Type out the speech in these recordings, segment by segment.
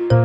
The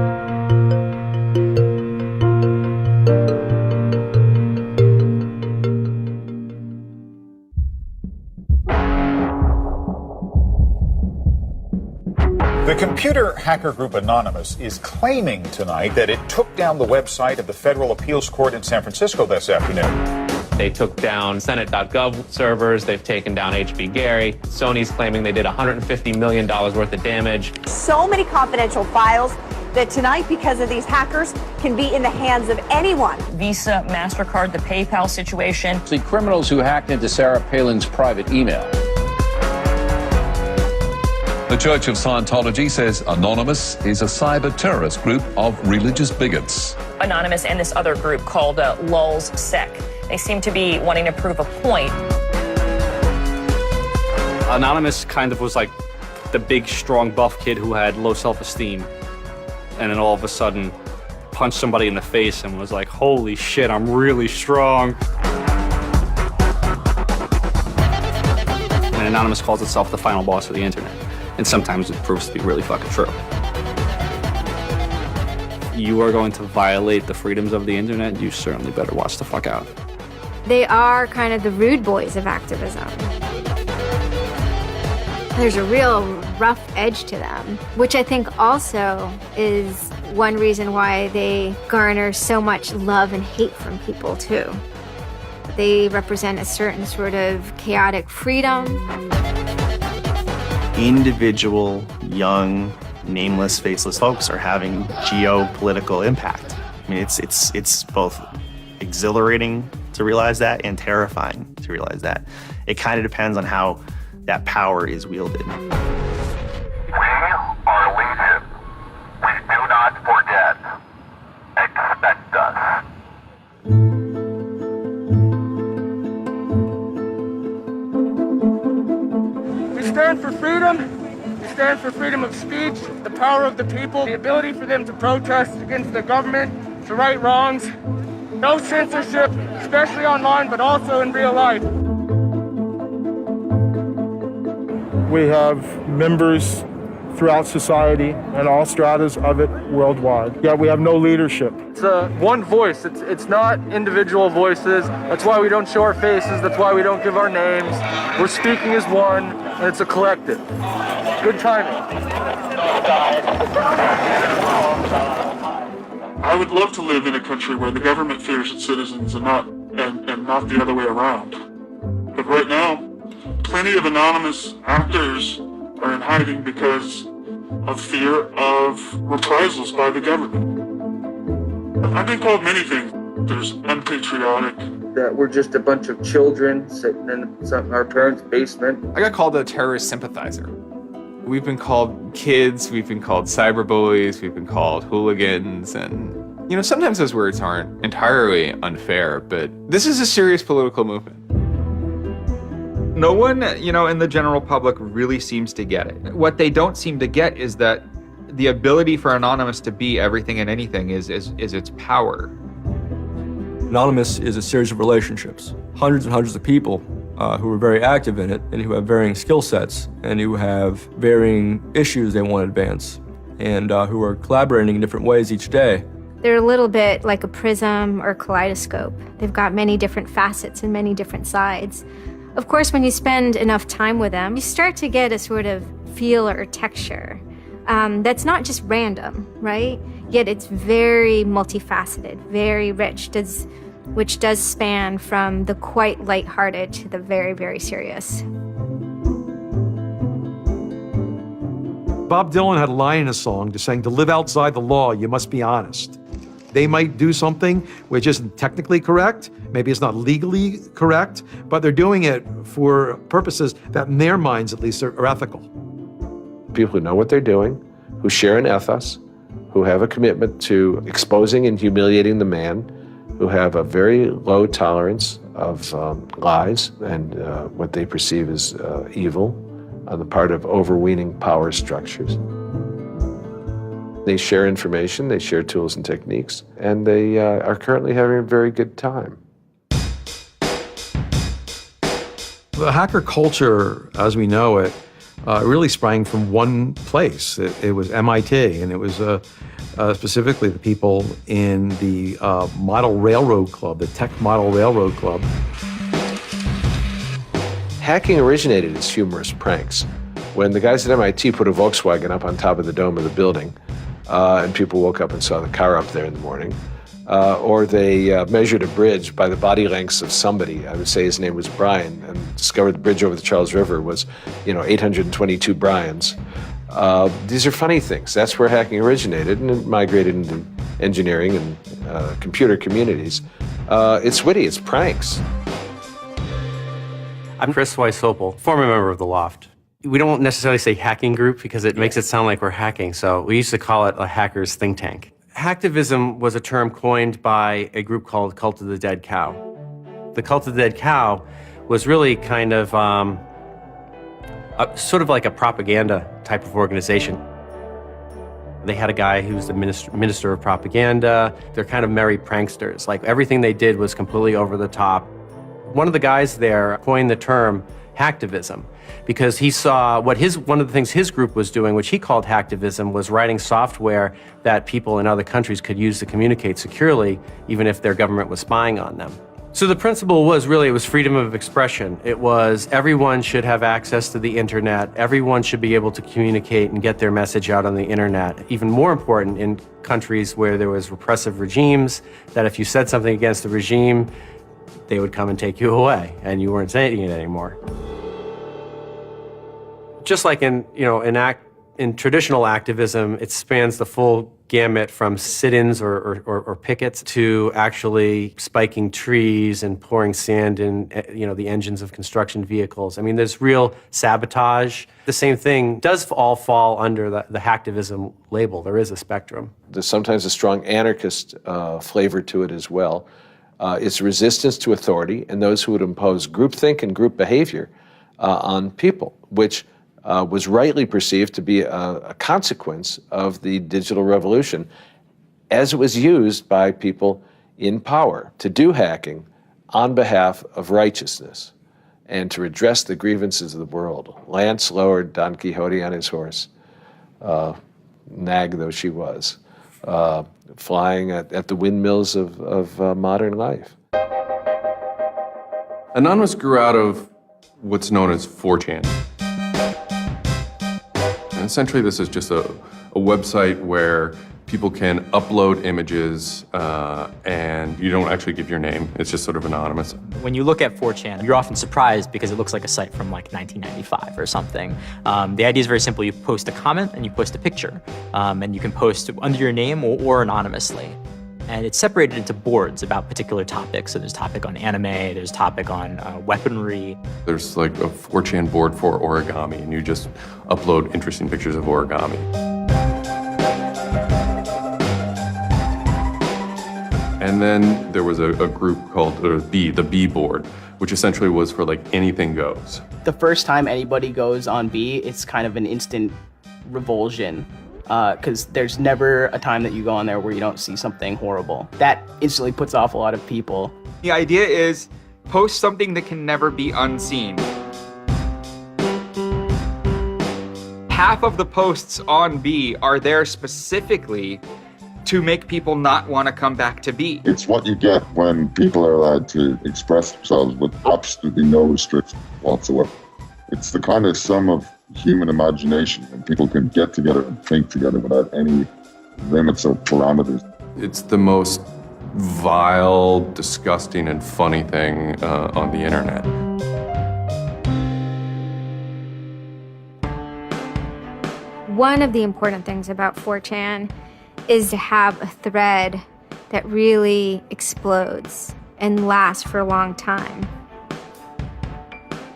computer hacker group Anonymous is claiming tonight that it took down the website of the Federal Appeals Court in San Francisco this afternoon. They took down Senate.gov servers. They've taken down HB Gary. Sony's claiming they did $150 million worth of damage. So many confidential files that tonight, because of these hackers, can be in the hands of anyone. Visa, MasterCard, the PayPal situation. The criminals who hacked into Sarah Palin's private email. The Church of Scientology says Anonymous is a cyber terrorist group of religious bigots. Anonymous and this other group called Lulz Sec. They seem to be wanting to prove a point. Anonymous kind of was like the big, strong, buff kid who had low self-esteem. And then all of a sudden punched somebody in the face and was like, holy shit, I'm really strong. And Anonymous calls itself the final boss of the internet. And sometimes it proves to be really fucking true. You are going to violate the freedoms of the internet, you certainly better watch the fuck out. They are kind of the rude boys of activism. There's a real rough edge to them, which I think also is one reason why they garner so much love and hate from people too. They represent a certain sort of chaotic freedom. Individual, young, nameless, faceless folks are having geopolitical impact. I mean, it's both exhilarating to realize that and terrifying to realize that. It kind of depends on how that power is wielded. We are legion. We do not forget. Expect us. We stand for freedom. We stand for freedom of speech, the power of the people, the ability for them to protest against the government, to right wrongs. No censorship, especially online, but also in real life. We have members throughout society and all stratas of it worldwide. Yet we have no leadership. It's one voice. It's not individual voices. That's why we don't show our faces. That's why we don't give our names. We're speaking as one, and it's a collective. Good timing. I would love to live in a country where the government fears its citizens and not the other way around. But right now, plenty of anonymous actors are in hiding because of fear of reprisals by the government. I've been called many things. There's unpatriotic. That we're just a bunch of children sitting in our parents' basement. I got called a terrorist sympathizer. We've been called kids, we've been called cyberbullies, we've been called hooligans, and sometimes those words aren't entirely unfair, but this is a serious political movement. No one, in the general public really seems to get it. What they don't seem to get is that the ability for Anonymous to be everything and anything is its power. Anonymous is a series of relationships, hundreds and hundreds of people who are very active in it and who have varying skill sets and who have varying issues they want to advance and who are collaborating in different ways each day. They're a little bit like a prism or kaleidoscope. They've got many different facets and many different sides. Of course, when you spend enough time with them, you start to get a sort of feel or texture that's not just random, right? Yet it's very multifaceted, very rich, which does span from the quite lighthearted to the very, very serious. Bob Dylan had a line in a song just saying, to live outside the law, you must be honest. They might do something which isn't technically correct, maybe it's not legally correct, but they're doing it for purposes that in their minds at least are ethical. People who know what they're doing, who share an ethos, who have a commitment to exposing and humiliating the man, who have a very low tolerance of lies and what they perceive as evil on the part of overweening power structures. They share information, they share tools and techniques, and they are currently having a very good time. The hacker culture, as we know it, really sprang from one place. It was MIT, and it was specifically the people in the Model Railroad Club, the Tech Model Railroad Club. Hacking originated as humorous pranks. When the guys at MIT put a Volkswagen up on top of the dome of the building, and people woke up and saw the car up there in the morning, or they measured a bridge by the body lengths of somebody. I would say his name was Brian, and discovered the bridge over the Charles River was, 822 Brians. These are funny things. That's where hacking originated, and it migrated into engineering and computer communities. It's witty, it's pranks. I'm Chris Weishopel, former member of the Loft. We don't necessarily say hacking group because it makes it sound like we're hacking, so we used to call it a hackers think tank. Hacktivism was a term coined by a group called Cult of the Dead Cow. The Cult of the Dead Cow was really kind of sort of like a propaganda type of organization. They had a guy who was the minister of propaganda. They're kind of merry pranksters. Like everything they did was completely over the top. One of the guys there coined the term hacktivism because he saw one of the things his group was doing, which he called hacktivism, was writing software that people in other countries could use to communicate securely, even if their government was spying on them. So the principle was freedom of expression. It was everyone should have access to the internet. Everyone should be able to communicate and get their message out on the internet. Even more important in countries where there was repressive regimes, that if you said something against the regime, they would come and take you away, and you weren't saying it anymore. Just like in traditional activism, it spans the full gamut from sit-ins or pickets to actually spiking trees and pouring sand in the engines of construction vehicles. I mean, there's real sabotage. The same thing does all fall under the hacktivism label. There is a spectrum. There's sometimes a strong anarchist flavor to it as well. It's resistance to authority and those who would impose groupthink and group behavior on people, which was rightly perceived to be a consequence of the digital revolution as it was used by people in power to do hacking on behalf of righteousness and to redress the grievances of the world. Lance lowered Don Quixote on his horse, nag though she was, flying at the windmills of modern life. Anonymous grew out of what's known as 4chan. And essentially, this is just a website where people can upload images and you don't actually give your name. It's just sort of anonymous. When you look at 4chan, you're often surprised because it looks like a site from like 1995 or something. The idea is very simple. You post a comment and you post a picture. And you can post under your name or anonymously. And it's separated into boards about particular topics. So there's topic on anime, there's topic on weaponry. There's like a 4chan board for origami, and you just upload interesting pictures of origami. And then there was a group called the B board, which essentially was for like anything goes. The first time anybody goes on B, it's kind of an instant revulsion. Because there's never a time that you go on there where you don't see something horrible. That instantly puts off a lot of people. The idea is post something that can never be unseen. Half of the posts on B are there specifically to make people not want to come back to B. It's what you get when people are allowed to express themselves with absolutely no restrictions whatsoever. It's the kind of sum of human imagination, and people can get together and think together without any limits or parameters. It's the most vile, disgusting, and funny thing on the internet. One of the important things about 4chan is to have a thread that really explodes and lasts for a long time.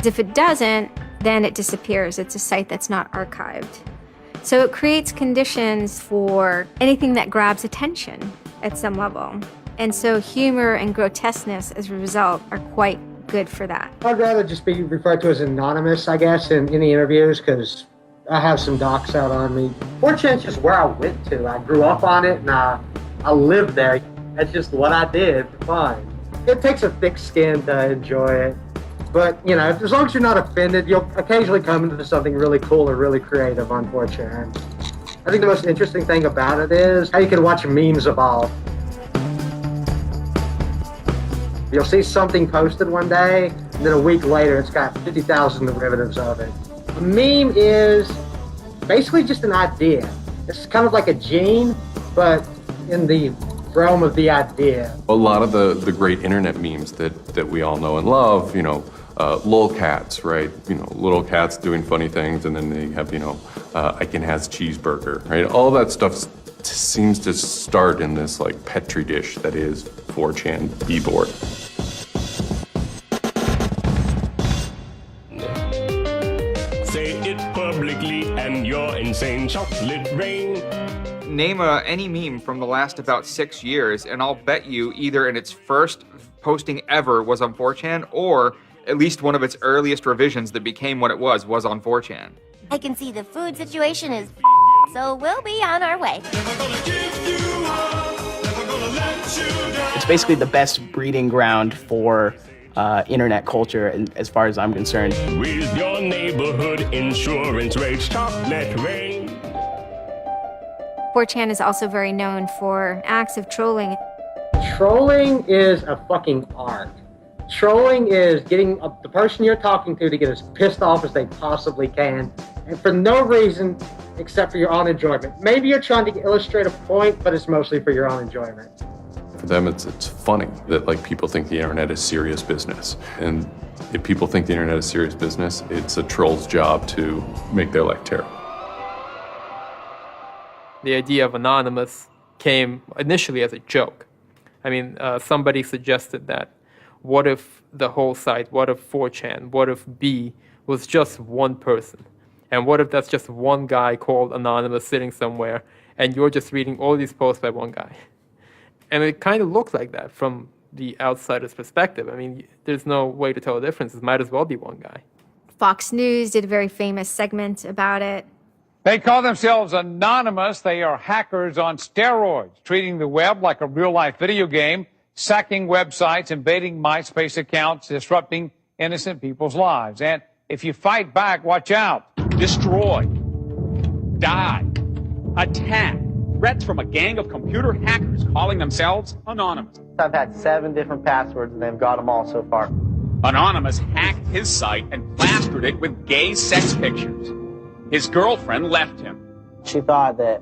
If it doesn't, then it disappears. It's a site that's not archived. So it creates conditions for anything that grabs attention at some level. And so humor and grotesqueness as a result are quite good for that. I'd rather just be referred to as anonymous, I guess, in any interviews, because I have some docs out on me. 4chan's just where I went to. I grew up on it and I lived there. That's just what I did for fun. It takes a thick skin to enjoy it. But, you know, as long as you're not offended, you'll occasionally come into something really cool or really creative on 4chan. I think the most interesting thing about it is how you can watch memes evolve. You'll see something posted one day, and then a week later it's got 50,000 derivatives of it. A meme is basically just an idea. It's kind of like a gene, but in the realm of the idea. A lot of the great internet memes that we all know and love, you know, lolcats, right? You know, little cats doing funny things, and then they have, you know, Icon has cheeseburger, right? All that stuff seems to start in this like petri dish that is 4chan B-board. Say it publicly and you're insane. Chocolate rain. Name any meme from the last about 6 years, and I'll bet you either in its first posting ever was on 4chan, or at least one of its earliest revisions that became what it was on 4chan. I can see the food situation is so we'll be on our way. It's basically the best breeding ground for internet culture, as far as I'm concerned. With your neighborhood insurance rates, chocolate rain. 4chan is also very known for acts of trolling. Trolling is a fucking art. Trolling is getting the person you're talking to get as pissed off as they possibly can, and for no reason except for your own enjoyment. Maybe you're trying to illustrate a point, but it's mostly for your own enjoyment. For them, it's funny that like people think the internet is serious business. And if people think the internet is serious business, it's a troll's job to make their life terrible. The idea of anonymous came initially as a joke. I mean, somebody suggested that what if the whole site, what if 4chan, what if B was just one person? And what if that's just one guy called Anonymous sitting somewhere and you're just reading all these posts by one guy? And it kind of looks like that from the outsider's perspective. I mean, there's no way to tell the difference. It might as well be one guy. Fox News did a very famous segment about it. They call themselves anonymous. They are hackers on steroids, treating the web like a real-life video game, sacking websites, invading MySpace accounts, disrupting innocent people's lives. And if you fight back, watch out. Destroy. Die. Attack. Threats from a gang of computer hackers calling themselves Anonymous. I've had 7 different passwords and they've got them all so far. Anonymous hacked his site and plastered it with gay sex pictures. His girlfriend left him. She thought that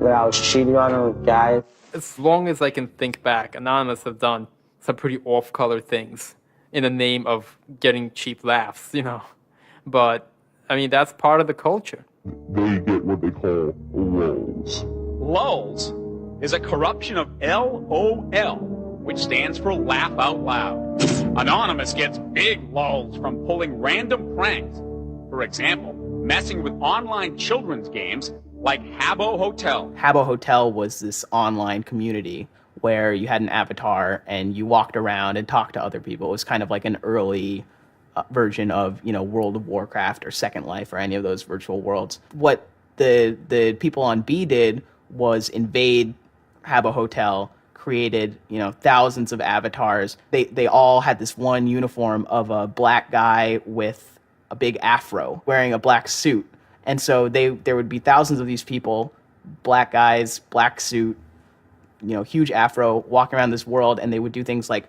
I was cheating on her with guys. As long as I can think back, Anonymous have done some pretty off-color things in the name of getting cheap laughs, you know. But, I mean, that's part of the culture. They get what they call lulz. Lulz is a corruption of LOL, which stands for laugh out loud. Anonymous gets big lulz from pulling random pranks. For example, messing with online children's games like Habbo Hotel. Habbo Hotel was this online community where you had an avatar and you walked around and talked to other people. It was kind of like an early version of, you know, World of Warcraft or Second Life or any of those virtual worlds. What the people on B did was invade Habbo Hotel, created, you know, thousands of avatars. They all had this one uniform of a black guy with a big afro wearing a black suit. And so there would be thousands of these people, black guys, black suit, you know, huge afro, walking around this world, and they would do things like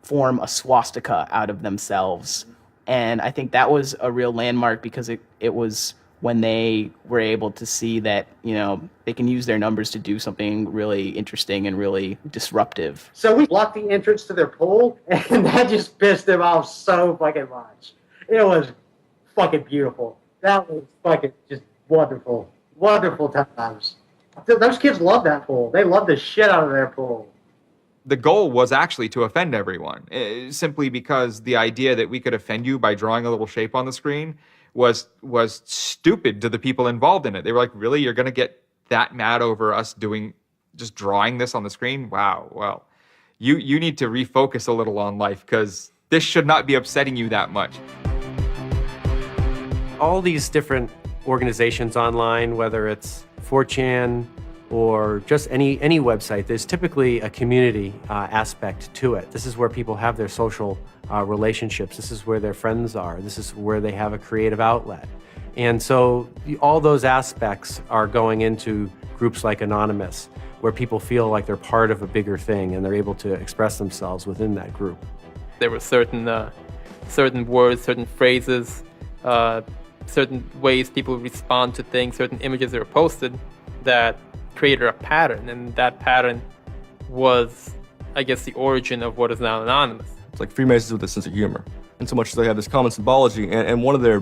form a swastika out of themselves. And I think that was a real landmark because it was when they were able to see that, you know, they can use their numbers to do something really interesting and really disruptive. So we blocked the entrance to their pool, and that just pissed them off so fucking much. It was fucking beautiful. That was fucking just wonderful. Wonderful times. Those kids love that pool. They love the shit out of their pool. The goal was actually to offend everyone, simply because the idea that we could offend you by drawing a little shape on the screen was stupid to the people involved in it. They were like, really? You're going to get that mad over us just drawing this on the screen? Wow. Well, you need to refocus a little on life because this should not be upsetting you that much. All these different organizations online, whether it's 4chan or just any website, there's typically a community aspect to it. This is where people have their social relationships. This is where their friends are. This is where they have a creative outlet. And so all those aspects are going into groups like Anonymous, where people feel like they're part of a bigger thing and they're able to express themselves within that group. There were certain words, certain phrases, certain ways people respond to things, certain images that were posted that created a pattern, and that pattern was, I guess, the origin of what is now Anonymous. It's like Freemasons with a sense of humor, in so much as they have this common symbology, and one of their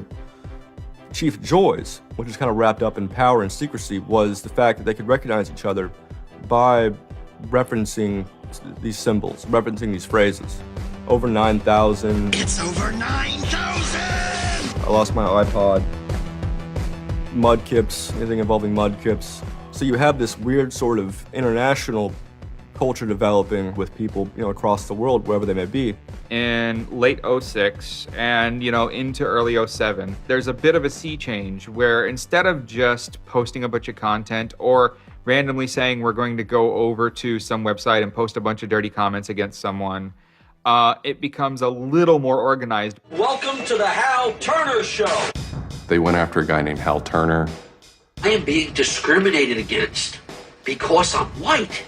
chief joys, which is kind of wrapped up in power and secrecy, was the fact that they could recognize each other by referencing these symbols, referencing these phrases. Over 9,000. It's over 9,000! I lost my iPod. Mudkips, anything involving mudkips. So you have this weird sort of international culture developing with people, across the world, wherever they may be. In late 06 and, into early 07, there's a bit of a sea change where instead of just posting a bunch of content or randomly saying we're going to go over to some website and post a bunch of dirty comments against someone, it becomes a little more organized. Welcome to the Hal Turner Show. They went after a guy named Hal Turner. I am being discriminated against because I'm white.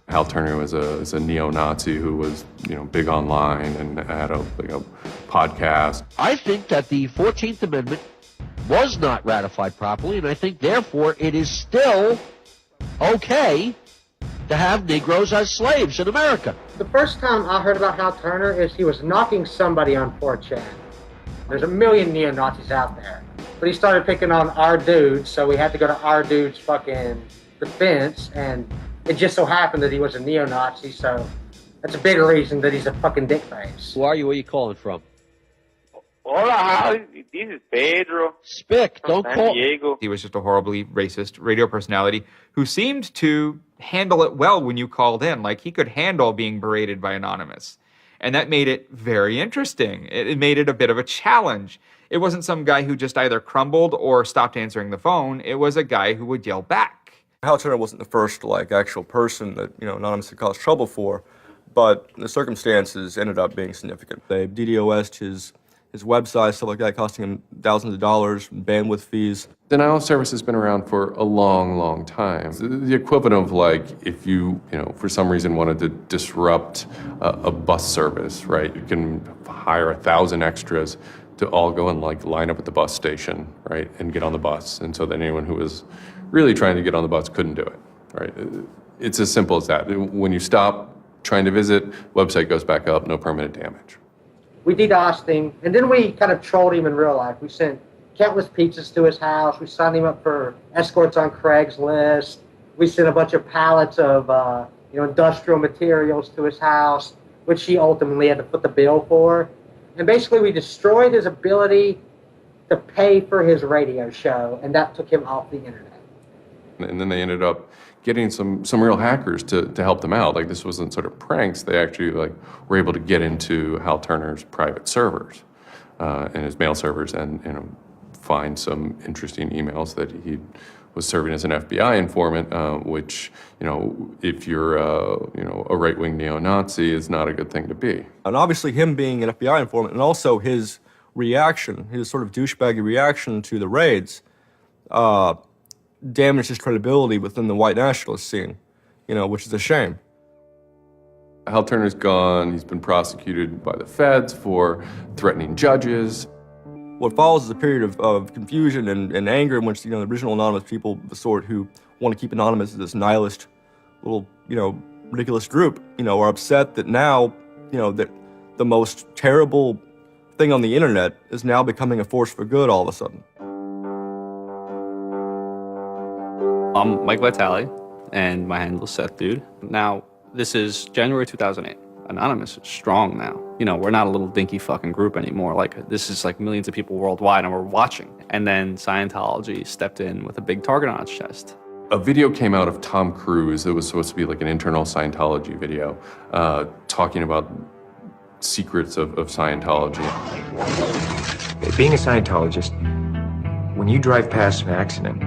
Hal Turner was a neo-Nazi who was, big online and had a podcast. I think that the 14th Amendment was not ratified properly, and I think, therefore, it is still okay to have Negroes as slaves in America. The first time I heard about Hal Turner is he was knocking somebody on 4chan. There's a million neo-Nazis out there. But he started picking on our dudes, so we had to go to our dude's fucking defense, and it just so happened that he was a neo-Nazi, so that's a bigger reason that he's a fucking dickface. Who are you? Where are you calling from? Hola, this is Pedro. Spick, don't call. Diego. He was just a horribly racist radio personality who seemed to handle it well when you called in. Like, he could handle being berated by Anonymous. And that made it very interesting. It made it a bit of a challenge. It wasn't some guy who just either crumbled or stopped answering the phone. It was a guy who would yell back. Hal Turner wasn't the first, actual person that, Anonymous had caused trouble for, but the circumstances ended up being significant. They DDoS'd his website, stuff like that, costing him thousands of dollars, bandwidth fees. Denial of service has been around for a long, long time. The equivalent of if you, for some reason wanted to disrupt a bus service, right? You can hire 1,000 extras to all go and line up at the bus station, right, and get on the bus. And so that anyone who was really trying to get on the bus couldn't do it, right? It's as simple as that. When you stop trying to visit, website goes back up, no permanent damage. We DDoSed him, and then we kind of trolled him in real life. We sent countless pizzas to his house. We signed him up for escorts on Craigslist. We sent a bunch of pallets of industrial materials to his house, which he ultimately had to foot the bill for. And basically, we destroyed his ability to pay for his radio show, and that took him off the internet. And then they ended up getting some real hackers to help them out. This wasn't sort of pranks. They actually were able to get into Hal Turner's private servers and his mail servers and find some interesting emails that he was serving as an FBI informant, which, if you're a right-wing neo-Nazi, is not a good thing to be. And obviously him being an FBI informant and also his reaction, his sort of douchebaggy reaction to the raids, damaged his credibility within the white nationalist scene, which is a shame. Hal Turner's gone. He's been prosecuted by the feds for threatening judges. What follows is a period of confusion and anger in which, the original Anonymous people, the sort who want to keep Anonymous as this nihilist little, ridiculous group, are upset that now, that the most terrible thing on the internet is now becoming a force for good all of a sudden. I'm Mike Vitale, and my handle is Seth Dude. Now, this is January 2008. Anonymous is strong now. We're not a little dinky fucking group anymore. This is millions of people worldwide, and we're watching. And then Scientology stepped in with a big target on its chest. A video came out of Tom Cruise. It was supposed to be an internal Scientology video, talking about secrets of Scientology. Being a Scientologist, when you drive past an accident,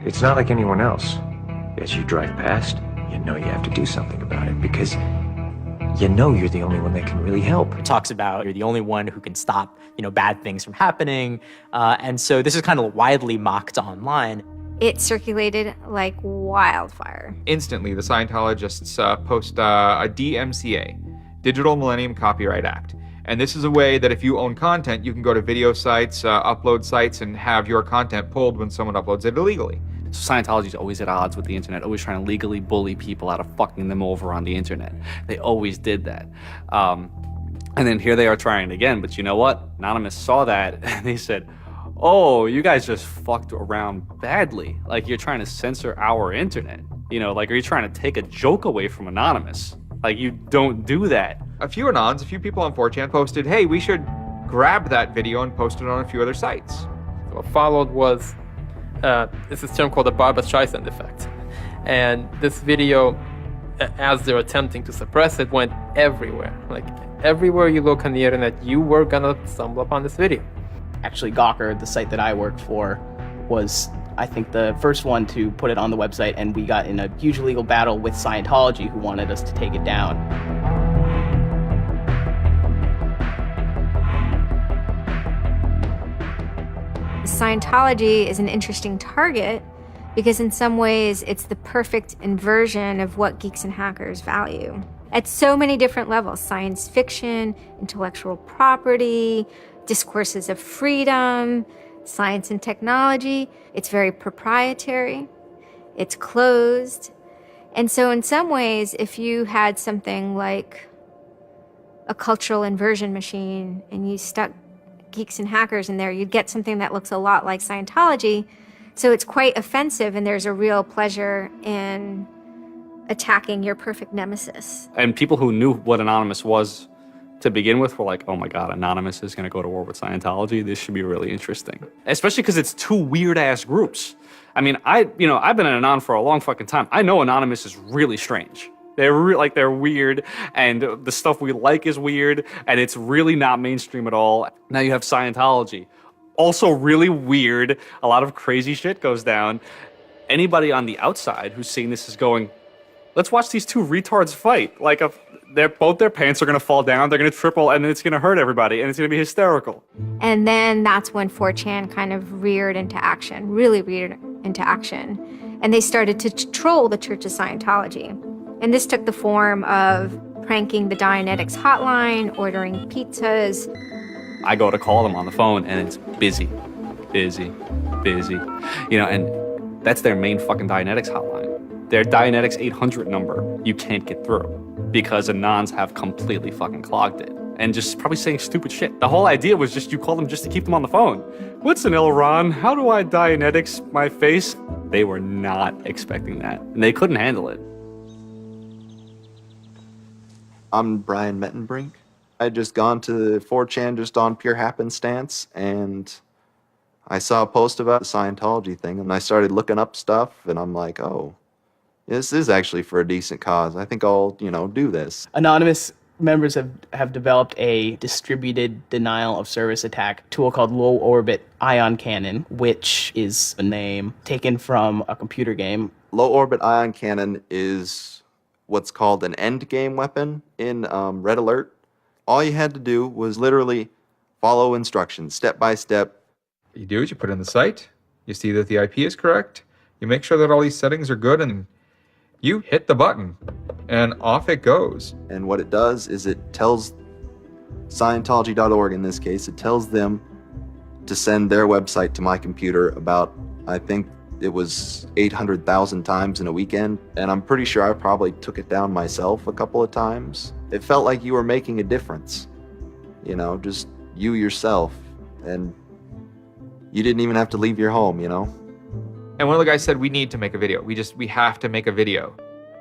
it's not like anyone else. As you drive past, you know you have to do something about it because you know you're the only one that can really help. It talks about you're the only one who can stop, bad things from happening. And so this is kind of widely mocked online. It circulated like wildfire. Instantly, the Scientologists post a DMCA, Digital Millennium Copyright Act. And this is a way that if you own content, you can go to video sites, upload sites, and have your content pulled when someone uploads it illegally. So Scientology's always at odds with the internet, always trying to legally bully people out of fucking them over on the internet. They always did that. And then here they are trying again, but you know what? Anonymous saw that and they said, oh, you guys just fucked around badly. Like, you're trying to censor our internet. Are you trying to take a joke away from Anonymous? Like, you don't do that. A few people on 4chan posted, hey, we should grab that video and post it on a few other sites. What followed was, this is a term called the Barbra Streisand effect. And this video, as they're attempting to suppress it, went everywhere. Like, everywhere you look on the internet, you were gonna stumble upon this video. Actually, Gawker, the site that I work for, was, I think, the first one to put it on the website, and we got in a huge legal battle with Scientology, who wanted us to take it down. Scientology is an interesting target because in some ways it's the perfect inversion of what geeks and hackers value. At so many different levels: science fiction, intellectual property, discourses of freedom, science and technology. It's very proprietary, it's closed. And so in some ways, if you had something like a cultural inversion machine and you stuck geeks and hackers in there, you'd get something that looks a lot like Scientology. So it's quite offensive, and there's a real pleasure in attacking your perfect nemesis. And people who knew what Anonymous was to begin with were like, oh my God, Anonymous is going to go to war with Scientology. This should be really interesting. Especially because it's two weird-ass groups. I mean, I've been an Anon for a long fucking time. I know Anonymous is really strange. They're weird, and the stuff we like is weird, and it's really not mainstream at all. Now you have Scientology. Also really weird. A lot of crazy shit goes down. Anybody on the outside who's seeing this is going, let's watch these two retards fight. Like, both their pants are gonna fall down, they're gonna triple, and then it's gonna hurt everybody, and it's gonna be hysterical. And then that's when 4chan kind of reared into action, really reared into action. And they started to troll the Church of Scientology. And this took the form of pranking the Dianetics hotline, ordering pizzas. I go to call them on the phone and it's busy. And that's their main fucking Dianetics hotline. Their Dianetics 800 number, you can't get through because Anons have completely fucking clogged it and just probably saying stupid shit. The whole idea was just you call them just to keep them on the phone. What's an Elron? How do I Dianetics my face? They were not expecting that and they couldn't handle it. I'm Brian Mettenbrink. I had just gone to 4chan just on pure happenstance, and I saw a post about the Scientology thing, and I started looking up stuff, and I'm like, oh, this is actually for a decent cause. I think I'll, do this. Anonymous members have developed a distributed denial of service attack tool called Low Orbit Ion Cannon, which is a name taken from a computer game. Low Orbit Ion Cannon is what's called an end game weapon in Red Alert. All you had to do was literally follow instructions step by step. You do is you put in the site, you see that the IP is correct, you make sure that all these settings are good, and you hit the button, and off it goes. And what it does is it tells Scientology.org, in this case, it tells them to send their website to my computer about, I think, it was 800,000 times in a weekend, and I'm pretty sure I probably took it down myself a couple of times. It felt like you were making a difference, just you yourself, and you didn't even have to leave your home, And one of the guys said, we need to make a video. We have to make a video.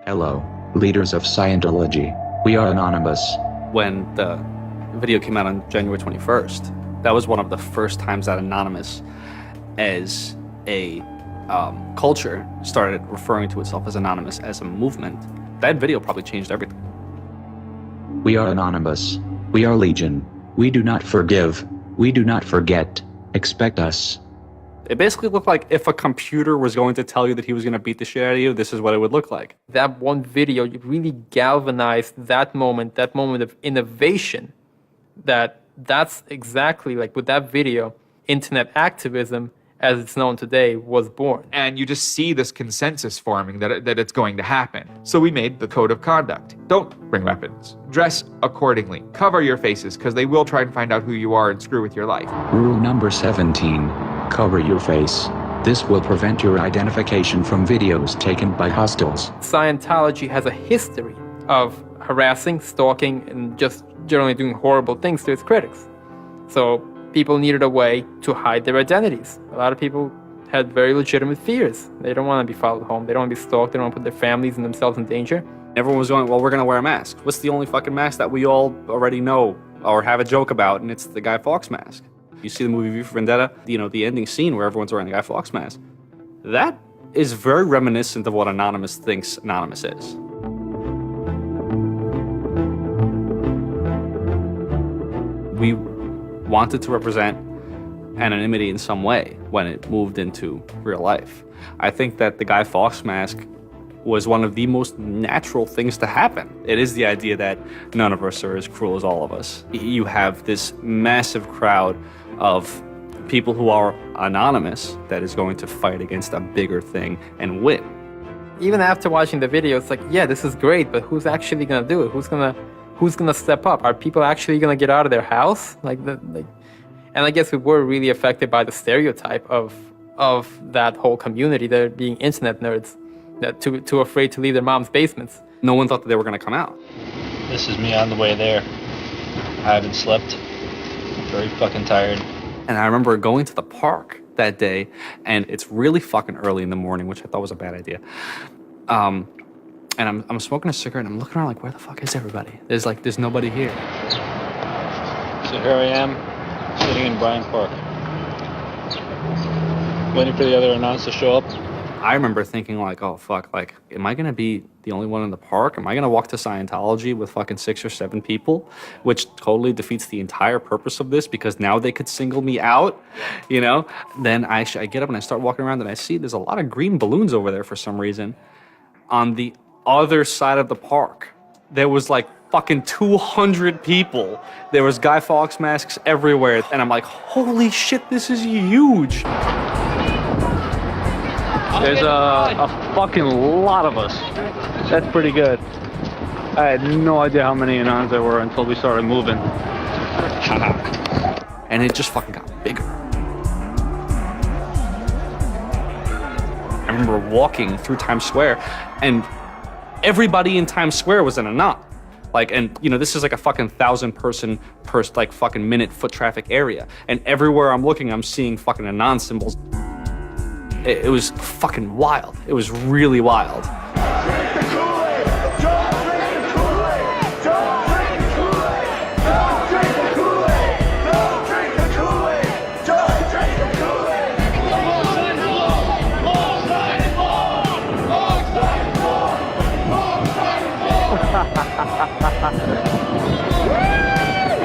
Hello, leaders of Scientology. We are Anonymous. When the video came out on January 21st, that was one of the first times that Anonymous, as a culture, started referring to itself as Anonymous as a movement. That video probably changed everything. We are Anonymous. We are Legion. We do not forgive. We do not forget. Expect us. It basically looked like if a computer was going to tell you that he was going to beat the shit out of you, this is what it would look like. That one video really galvanized that moment of innovation. That's exactly like with that video, internet activism, as it's known today, was born. And you just see this consensus forming that it's going to happen. So we made the code of conduct. Don't bring weapons. Dress accordingly. Cover your faces, because they will try and find out who you are and screw with your life. Rule number 17. Cover your face. This will prevent your identification from videos taken by hostiles. Scientology has a history of harassing, stalking, and just generally doing horrible things to its critics. So people needed a way to hide their identities. A lot of people had very legitimate fears. They don't want to be followed home. They don't want to be stalked. They don't want to put their families and themselves in danger. Everyone was going, well, we're going to wear a mask. What's the only fucking mask that we all already know or have a joke about? And it's the Guy Fawkes mask. You see the movie V for Vendetta, the ending scene where everyone's wearing the Guy Fawkes mask. That is very reminiscent of what Anonymous thinks Anonymous is. We wanted to represent anonymity in some way when it moved into real life. I think that the Guy Fawkes mask was one of the most natural things to happen. It is the idea that none of us are as cruel as all of us. You have this massive crowd of people who are anonymous that is going to fight against a bigger thing and win. Even after watching the video, it's like, yeah, this is great, but who's actually gonna do it? Who's gonna step up? Are people actually gonna get out of their house? And I guess we were really affected by the stereotype of that whole community, there being internet nerds, that too afraid to leave their mom's basements. No one thought that they were gonna come out. This is me on the way there. I haven't slept. I'm very fucking tired. And I remember going to the park that day, and it's really fucking early in the morning, which I thought was a bad idea. And I'm smoking a cigarette, and I'm looking around like, where the fuck is everybody? There's nobody here. So here I am, sitting in Bryant Park, waiting for the other announce to show up. I remember thinking like, oh fuck, like, am I gonna be the only one in the park? Am I gonna walk to Scientology with fucking 6 or 7 people? Which totally defeats the entire purpose of this, because now they could single me out, you know? Then I get up and I start walking around, and I see there's a lot of green balloons over there for some reason. On the other side of the park, there was like fucking 200 people. There was Guy Fawkes masks everywhere. And I'm like, holy shit, this is huge. There's a fucking lot of us. That's pretty good. I had no idea how many Anons there were until we started moving. And it just fucking got bigger. I remember walking through Times Square, and everybody in Times Square was an Anon. Like, and you know, this is like a fucking 1,000 person per like fucking minute foot traffic area. And everywhere I'm looking, I'm seeing fucking Anon symbols. It was fucking wild. It was really wild.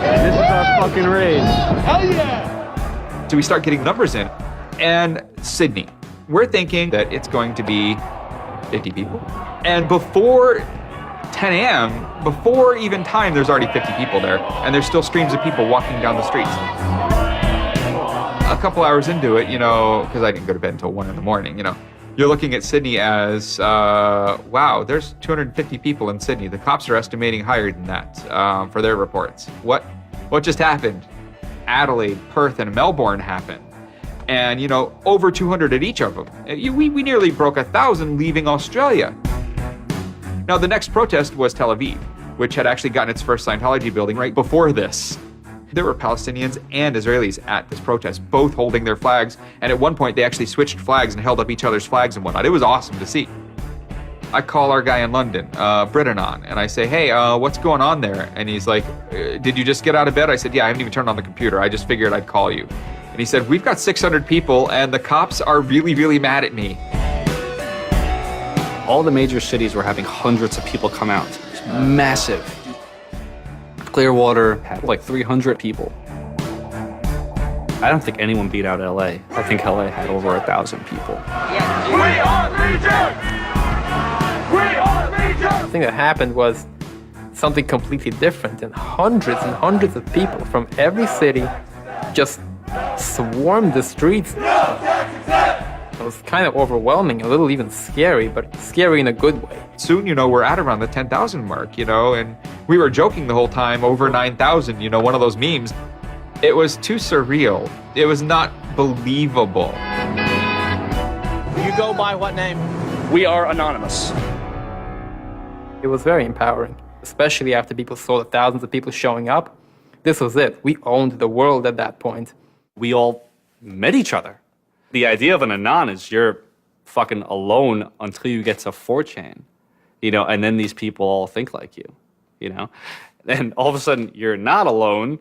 This is our fucking raid. Hell yeah! So we start getting numbers in. And Sydney, we're thinking that it's going to be 50 people. And before 10 a.m., before even time, there's already 50 people there. And there's still streams of people walking down the streets. A couple hours into it, you know, because I didn't go to bed until 1 in the morning, you know, you're looking at Sydney as, wow, there's 250 people in Sydney. The cops are estimating higher than that for their reports. What just happened? Adelaide, Perth, and Melbourne happened. And, you know, over 200 at each of them. We nearly broke 1,000 leaving Australia. Now, the next protest was Tel Aviv, which had actually gotten its first Scientology building right before this. There were Palestinians and Israelis at this protest, both holding their flags. And at one point, they actually switched flags and held up each other's flags and whatnot. It was awesome to see. I call our guy in London, Britanon, and I say, hey, what's going on there? And he's like, did you just get out of bed? I said, yeah, I haven't even turned on the computer. I just figured I'd call you. And he said, we've got 600 people and the cops are really, really mad at me. All the major cities were having hundreds of people come out. It was massive. Clearwater had like 300 people. I don't think anyone beat out LA. I think LA had over 1,000 people. The thing that happened was something completely different, and hundreds of people from every city just swarmed the streets. It was kind of overwhelming, a little even scary, but scary in a good way. Soon, we're at around the 10,000 mark, and we were joking the whole time, over 9,000, one of those memes. It was too surreal. It was not believable. You go by what name? We are anonymous. It was very empowering, especially after people saw the thousands of people showing up. This was it. We owned the world at that point. We all met each other. The idea of an Anon is you're fucking alone until you get to 4chan, and then these people all think like you, And all of a sudden, you're not alone.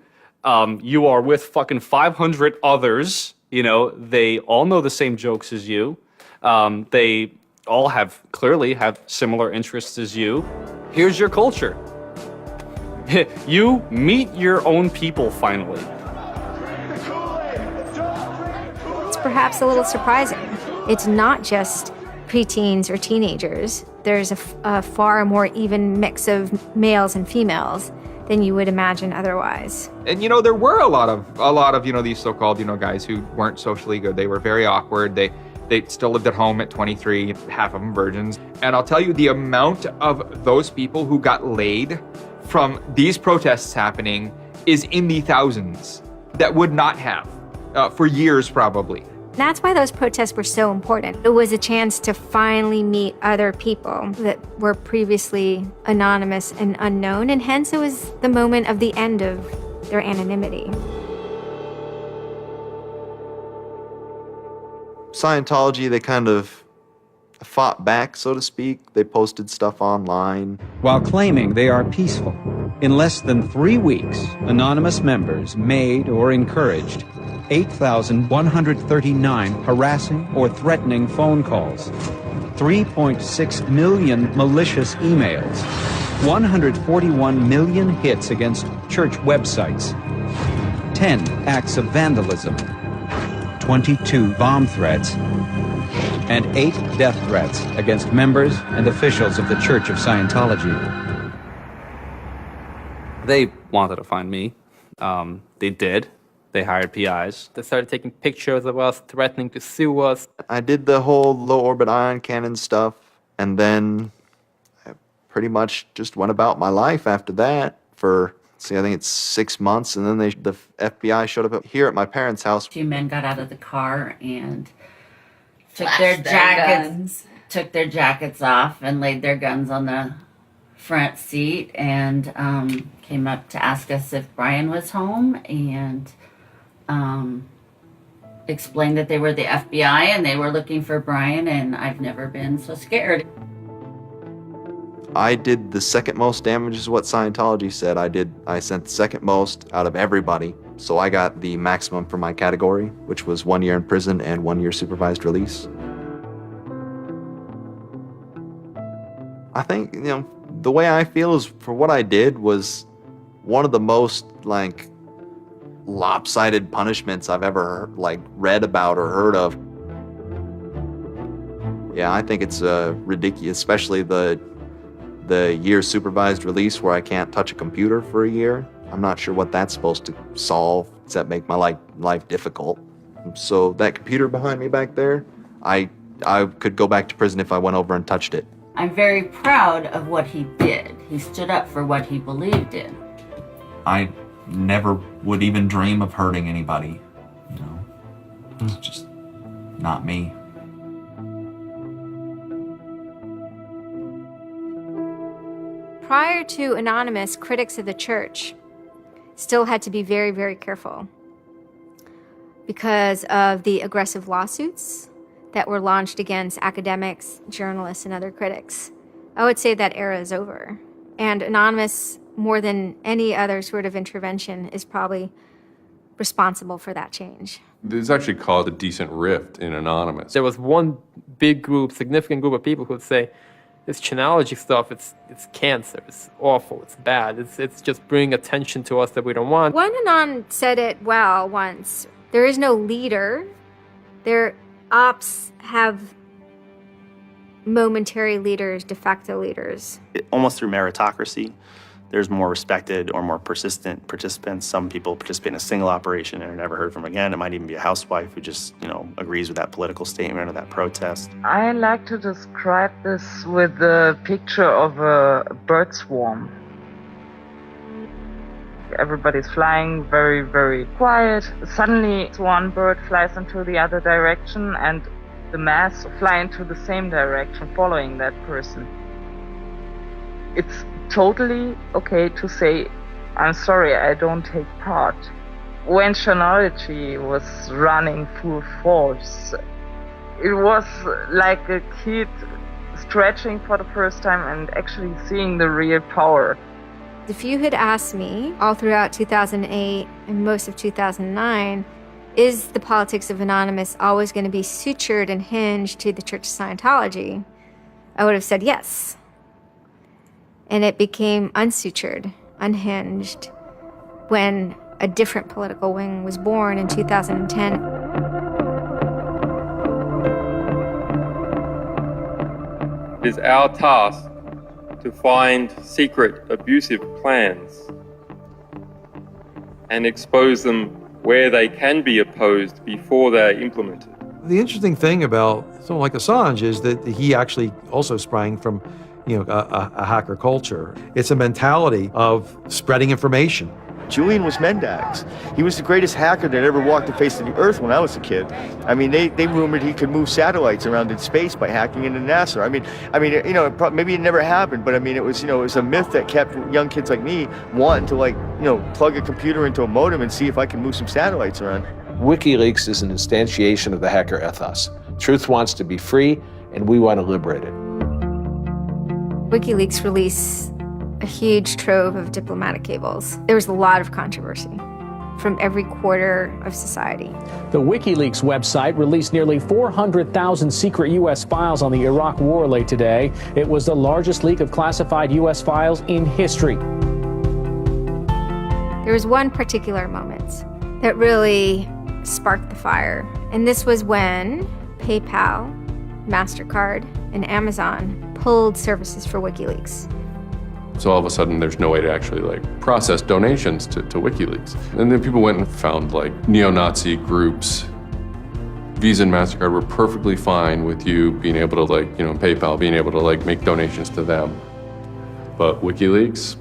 You are with fucking 500 others, they all know the same jokes as you. They all clearly have similar interests as you. Here's your culture. You meet your own people finally. It's perhaps a little surprising. It's not just preteens or teenagers. There's a far more even mix of males and females than you would imagine otherwise. And there were a lot of these so-called guys who weren't socially good. They were very awkward. They still lived at home at 23, half of them virgins. And I'll tell you, the amount of those people who got laid from these protests happening is in the thousands that would not have for years probably. That's why those protests were so important. It was a chance to finally meet other people that were previously anonymous and unknown, and hence it was the moment of the end of their anonymity. Scientology, they kind of fought back, so to speak. They posted stuff online. While claiming they are peaceful, in less than 3 weeks, anonymous members made or encouraged 8,139 harassing or threatening phone calls, 3.6 million malicious emails, 141 million hits against church websites, 10 acts of vandalism, 22 bomb threats, and 8 death threats against members and officials of the Church of Scientology. They wanted to find me. They did. They hired PIs. They started taking pictures of us, threatening to sue us. I did the whole low orbit ion cannon stuff, and then I pretty much just went about my life after that for, I think it's 6 months, and then the FBI showed up here at my parents' house. 2 men got out of the car and took Flashed took their jackets off and laid their guns on the front seat and came up to ask us if Brian was home and explained that they were the FBI and they were looking for Brian, and I've never been so scared. I did the second most damage is what Scientology said. I sent the second most out of everybody. So I got the maximum for my category, which was 1 year in prison and 1 year supervised release. I think, the way I feel is for what I did was one of the most lopsided punishments I've ever read about or heard of. Yeah, I think it's ridiculous, especially the year supervised release where I can't touch a computer for a year. I'm not sure what that's supposed to solve except make my life difficult. So that computer behind me back there, I could go back to prison if I went over and touched it. I'm very proud of what he did. He stood up for what he believed in. I never would even dream of hurting anybody. It's just not me. Prior to Anonymous, critics of the church still had to be very, very careful because of the aggressive lawsuits that were launched against academics, journalists, and other critics. I would say that era is over. And Anonymous, more than any other sort of intervention, is probably responsible for that change. This actually caused a decent rift in Anonymous. There was one big group, significant group of people who would say, this Chanology stuff, it's cancer, it's awful, it's bad, it's just bringing attention to us that we don't want. One Anon said it well once. There is no leader. Their ops have momentary leaders, de facto leaders. Almost through meritocracy, there's more respected or more persistent participants. Some people participate in a single operation and are never heard from again. It might even be a housewife who just, agrees with that political statement or that protest. I like to describe this with the picture of a bird swarm. Everybody's flying very, very quiet. Suddenly, one bird flies into the other direction and the mass fly into the same direction, following that person. It's totally okay to say, I'm sorry, I don't take part. When chronology was running full force, it was like a kid stretching for the first time and actually seeing the real power. If you had asked me all throughout 2008 and most of 2009, is the politics of Anonymous always going to be sutured and hinged to the Church of Scientology? I would have said yes. And it became unsutured, unhinged, when a different political wing was born in 2010. It is our task to find secret, abusive plans and expose them where they can be opposed before they're implemented. The interesting thing about someone like Assange is that he actually also sprang from, a hacker culture. It's a mentality of spreading information. Julian was Mendax. He was the greatest hacker that ever walked the face of the earth when I was a kid. I mean, they rumored he could move satellites around in space by hacking into NASA. Maybe it never happened, but it was a myth that kept young kids like me wanting to plug a computer into a modem and see if I can move some satellites around. WikiLeaks is an instantiation of the hacker ethos. Truth wants to be free, and we want to liberate it. WikiLeaks released a huge trove of diplomatic cables. There was a lot of controversy from every quarter of society. The WikiLeaks website released nearly 400,000 secret U.S. files on the Iraq War late today. It was the largest leak of classified U.S. files in history. There was one particular moment that really sparked the fire, and this was when PayPal, MasterCard, and Amazon pulled services for WikiLeaks. So all of a sudden, there's no way to actually process donations to WikiLeaks. And then people went and found neo-Nazi groups. Visa and MasterCard were perfectly fine with you being able to PayPal, being able to make donations to them. But WikiLeaks,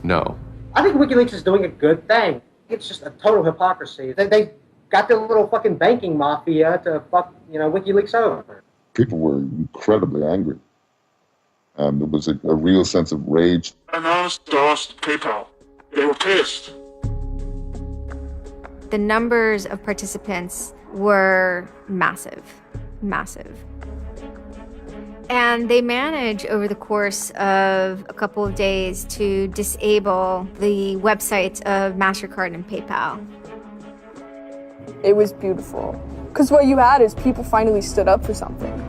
no. I think WikiLeaks is doing a good thing. It's just a total hypocrisy. They got their little fucking banking mafia to fuck, WikiLeaks over. People were incredibly angry. There was a real sense of rage. Anonymous lost PayPal. They were pissed. The numbers of participants were massive. And they managed over the course of a couple of days to disable the websites of MasterCard and PayPal. It was beautiful. Because what you had is people finally stood up for something.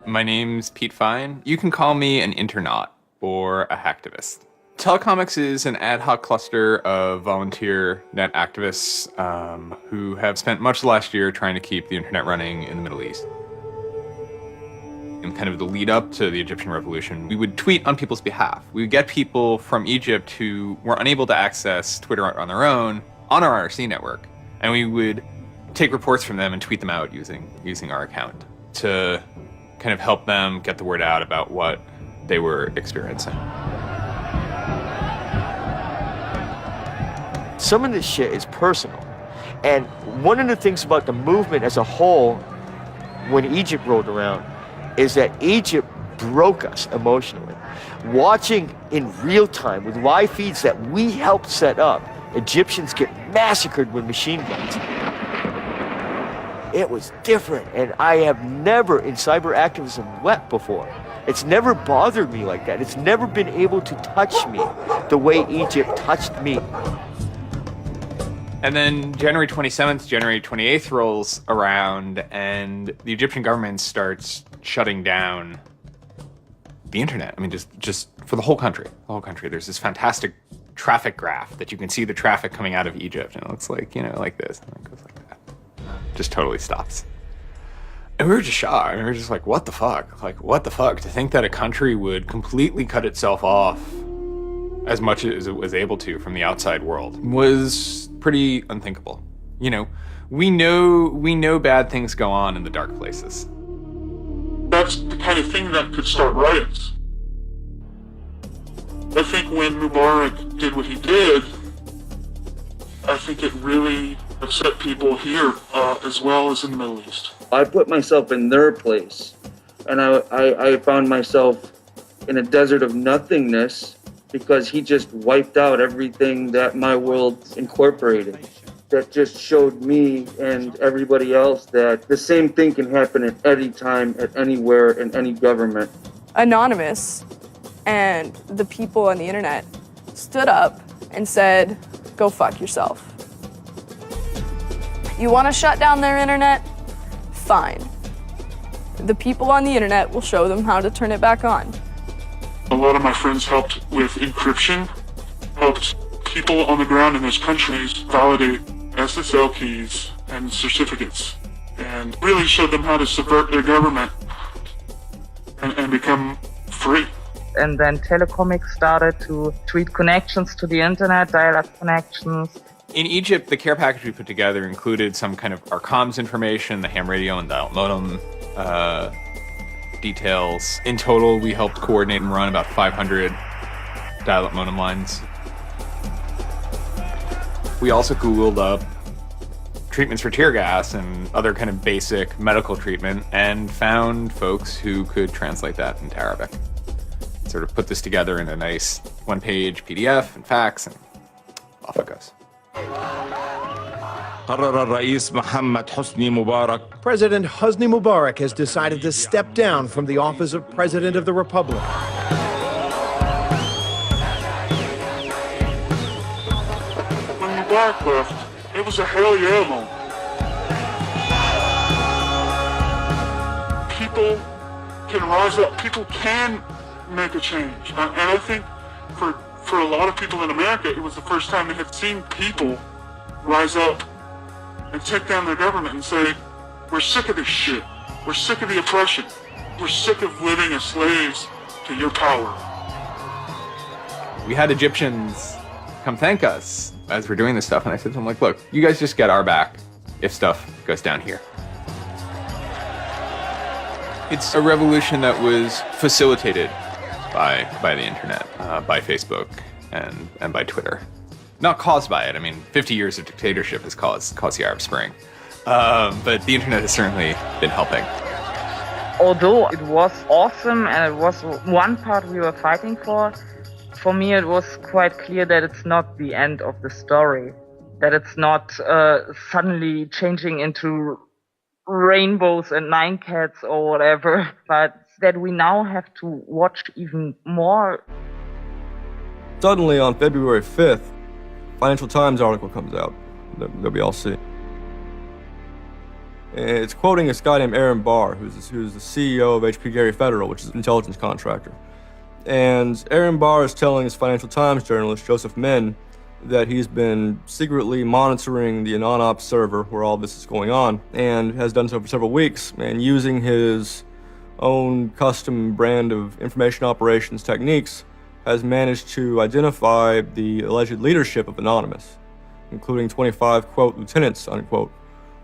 My name's Pete Fine. You can call me an internaut or a hacktivist. Telecomics is an ad hoc cluster of volunteer net activists who have spent much of the last year trying to keep the internet running in the Middle East. In kind of the lead up to the Egyptian revolution, we would tweet on people's behalf. We would get people from Egypt who were unable to access Twitter on their own on our IRC network, and we would take reports from them and tweet them out using our account to kind of help them get the word out about what they were experiencing. Some of this shit is personal. And one of the things about the movement as a whole, when Egypt rolled around, is that Egypt broke us emotionally. Watching in real time with live feeds that we helped set up, Egyptians get massacred with machine guns. It was different, and I have never in cyber activism wept before. It's never bothered me like that. It's never been able to touch me the way Egypt touched me. And then January 27th, January 28th rolls around, and the Egyptian government starts shutting down the internet. I mean, just for the whole country. There's this fantastic traffic graph that you can see the traffic coming out of Egypt, and it looks like, like this, and it goes like that. Just totally stops. And we were just shocked. And we were just like, what the fuck? Like, what the fuck? To think that a country would completely cut itself off as much as it was able to from the outside world was pretty unthinkable. We know bad things go on in the dark places. That's the kind of thing that could start riots. I think when Mubarak did what he did, I think it really upset people here as well as in the Middle East. I put myself in their place, and I found myself in a desert of nothingness because he just wiped out everything that my world incorporated. That just showed me and everybody else that the same thing can happen at any time, at anywhere, in any government. Anonymous and the people on the internet stood up and said, go fuck yourself. You want to shut down their internet? Fine. The people on the internet will show them how to turn it back on. A lot of my friends helped with encryption, helped people on the ground in those countries validate SSL keys and certificates, and really showed them how to subvert their government and become free. And then Telecomics started to tweet connections to the internet, dial-up connections. In Egypt, the care package we put together included some kind of our comms information, the ham radio and dial-up modem details. In total, we helped coordinate and run about 500 dial-up modem lines. We also Googled up treatments for tear gas and other kind of basic medical treatment and found folks who could translate that into Arabic. Sort of put this together in a nice one-page PDF and fax, and off it goes. President Hosni Mubarak has decided to step down from the office of President of the Republic. When Mubarak left, it was a hell yeah moment. People can rise up. People can make a change. And I think for a lot of people in America, it was the first time they had seen people rise up and take down their government and say, we're sick of this shit. We're sick of the oppression. We're sick of living as slaves to your power. We had Egyptians come thank us as we're doing this stuff, and I said to them, like, look, you guys just get our back if stuff goes down here. It's a revolution that was facilitated by the internet, by Facebook and by Twitter. Not caused by it. I mean, 50 years of dictatorship has caused the Arab Spring. But the internet has certainly been helping. Although it was awesome and it was one part we were fighting for me it was quite clear that it's not the end of the story. That it's not suddenly changing into rainbows and nine cats or whatever, but that we now have to watch even more. Suddenly on February 5th, Financial Times article comes out that we all see. And it's quoting this guy named Aaron Barr, who's the CEO of HP Gary Federal, which is an intelligence contractor. And Aaron Barr is telling this Financial Times journalist, Joseph Min, that he's been secretly monitoring the AnonOps server where all this is going on, and has done so for several weeks, and using his own custom brand of information operations techniques, has managed to identify the alleged leadership of Anonymous, including 25, quote, lieutenants, unquote,